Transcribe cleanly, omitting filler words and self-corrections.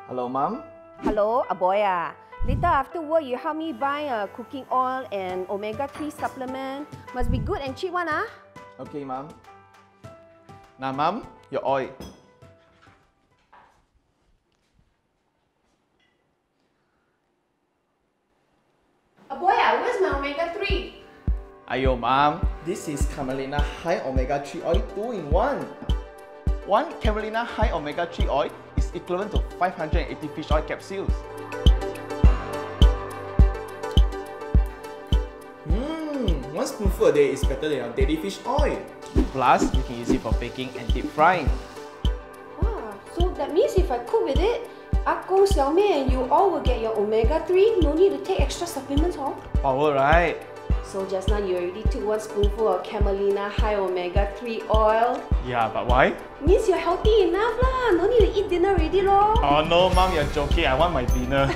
Hello, Mom. Hello, Aboya. Later after work, you help me buy a cooking oil and omega-3 supplement. Must be good and cheap one, ah? Okay, Mom. Now, Mom, your oil. Aboya, where's my omega-3? Ayo, Mom. This is Camelina High Omega-3 Oil 2-in-1. One Camelina High Omega-3 Oil is equivalent to 580 fish oil capsules. One spoonful a day is better than your daily fish oil. Plus, you can use it for baking and deep frying. Ah, so that means if I cook with it, Akko, Xiaomei and you all will get your omega-3. No need to take extra supplements, huh? Power, right? So just now you already took one spoonful of Camelina High Omega-3 oil. Yeah, but why? Means you're healthy enough lah. No need to eat dinner already lor. Oh no, Mom, you're joking. I want my dinner.